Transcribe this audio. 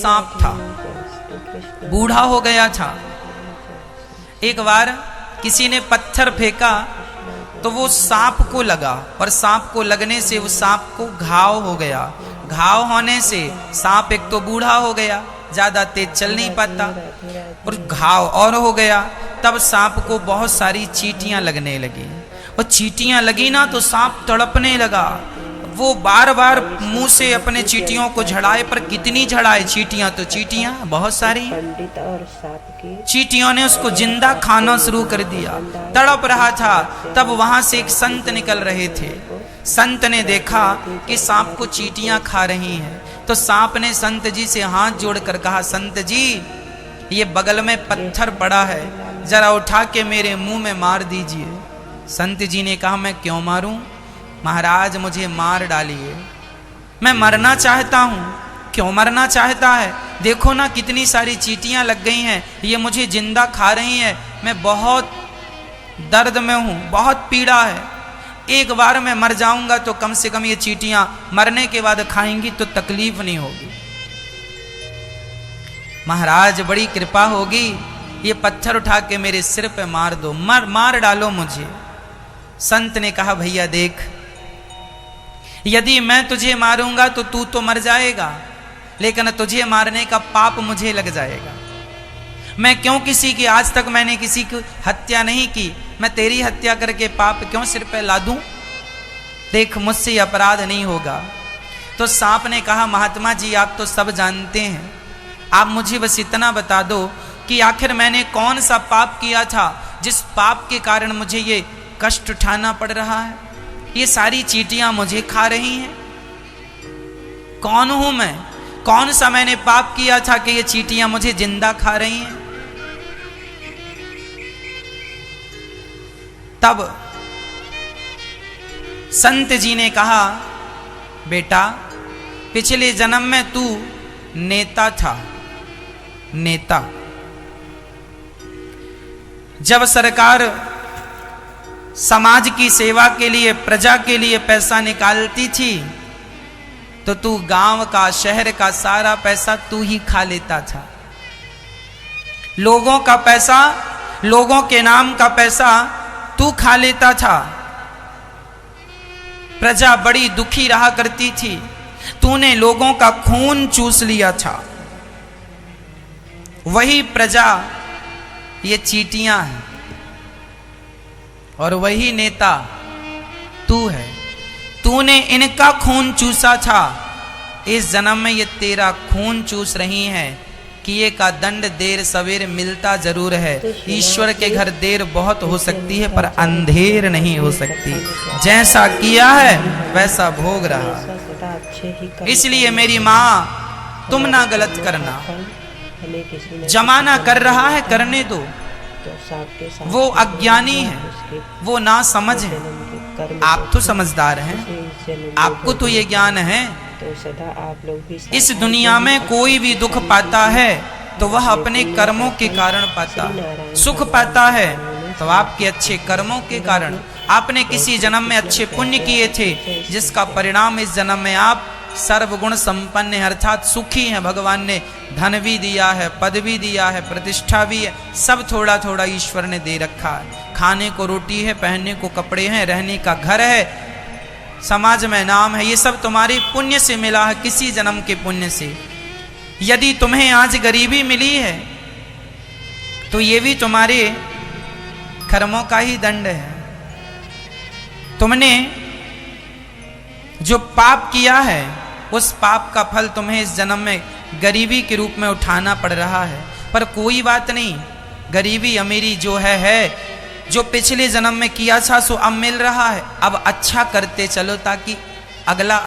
सांप था, बूढ़ा हो गया था। एक बार किसी ने पत्थर फेंका तो वो सांप को लगा, और सांप को लगने से वो सांप को घाव हो गया। घाव होने से सांप एक तो बूढ़ा हो गया, ज्यादा तेज चल नहीं पाता, और घाव और हो गया। तब सांप को बहुत सारी चींटियां लगने लगी, और चींटियां लगी ना तो सांप तड़पने लगा। वो बार बार मुंह से अपने चींटियों को झड़ाए, पर कितनी झड़ाए, चींटियां तो चींटियां बहुत सारी। चींटियों ने उसको जिंदा खाना शुरू कर दिया, तड़प रहा था। तब वहां से एक संत निकल रहे थे। संत ने देखा कि सांप को चींटियां खा रही हैं, तो सांप ने संत जी से हाथ जोड़कर कहा, संत जी ये बगल में पत्थर पड़ा है, जरा उठा के मेरे मुंह में मार दीजिए। संत जी ने कहा, मैं क्यों मारूं महाराज, मुझे मार डालिए, मैं मरना चाहता हूं। क्यों मरना चाहता है? देखो ना कितनी सारी चींटियां लग गई हैं, ये मुझे जिंदा खा रही हैं, मैं बहुत दर्द में हूं, बहुत पीड़ा है। एक बार मैं मर जाऊंगा तो कम से कम ये चींटियां मरने के बाद खाएंगी तो तकलीफ नहीं होगी। महाराज बड़ी कृपा होगी, ये पत्थर उठा के मेरे सिर पे मार दो, मार डालो मुझे। संत ने कहा, भैया देख, यदि मैं तुझे मारूंगा तो तू तो मर जाएगा, लेकिन तुझे मारने का पाप मुझे लग जाएगा। मैं क्यों किसी की, आज तक मैंने किसी की हत्या नहीं की, मैं तेरी हत्या करके पाप क्यों सिर पे लादूं? देख मुझसे अपराध नहीं होगा। तो सांप ने कहा, महात्मा जी आप तो सब जानते हैं, आप मुझे बस इतना बता दो कि आखिर मैंने कौन सा पाप किया था जिस पाप के कारण मुझे ये कष्ट उठाना पड़ रहा है, ये सारी चींटियां मुझे खा रही हैं। कौन हूं मैं? कौन सा मैंने पाप किया था कि ये चींटियां मुझे जिंदा खा रही हैं? तब संत जी ने कहा, बेटा पिछले जन्म में तू नेता था, नेता। जब सरकार समाज की सेवा के लिए, प्रजा के लिए पैसा निकालती थी तो तू गांव का, शहर का सारा पैसा तू ही खा लेता था। लोगों का पैसा, लोगों के नाम का पैसा तू खा लेता था। प्रजा बड़ी दुखी रहा करती थी, तूने लोगों का खून चूस लिया था। वही प्रजा ये चींटियां हैं, और वही नेता तू है। तूने इनका खून चूसा था, इस जन्म में ये तेरा खून चूस रही हैं, किए का दंड देर सवेर मिलता जरूर है। ईश्वर के घर देर बहुत हो सकती है, पर अंधेर नहीं हो सकती। जैसा किया है वैसा भोग रहा। इसलिए मेरी माँ तुम ना गलत करना, जमाना कर रहा है करने दो। वो अज्ञानी है, वो ना समझ है, आप तो समझदार हैं, आपको तो ये ज्ञान है। इस दुनिया में कोई भी दुख पाता है तो वह अपने कर्मों के कारण पाता, सुख पाता है तो आपके अच्छे कर्मों के कारण। आपने किसी जन्म में अच्छे पुण्य किए थे, जिसका परिणाम इस जन्म में आप सर्वगुण संपन्न है, अर्थात सुखी हैं। भगवान ने धन भी दिया है, पद भी दिया है, प्रतिष्ठा भी है, सब थोड़ा थोड़ा ईश्वर ने दे रखा है। खाने को रोटी है, पहनने को कपड़े हैं, रहने का घर है, समाज में नाम है, ये सब तुम्हारे पुण्य से मिला है, किसी जन्म के पुण्य से। यदि तुम्हें आज गरीबी मिली है तो ये भी तुम्हारे कर्मों का ही दंड है। तुमने जो पाप किया है उस पाप का फल तुम्हें इस जन्म में गरीबी के रूप में उठाना पड़ रहा है। पर कोई बात नहीं, गरीबी अमीरी जो है, जो पिछले जन्म में किया था सो अब मिल रहा है। अब अच्छा करते चलो ताकि अगला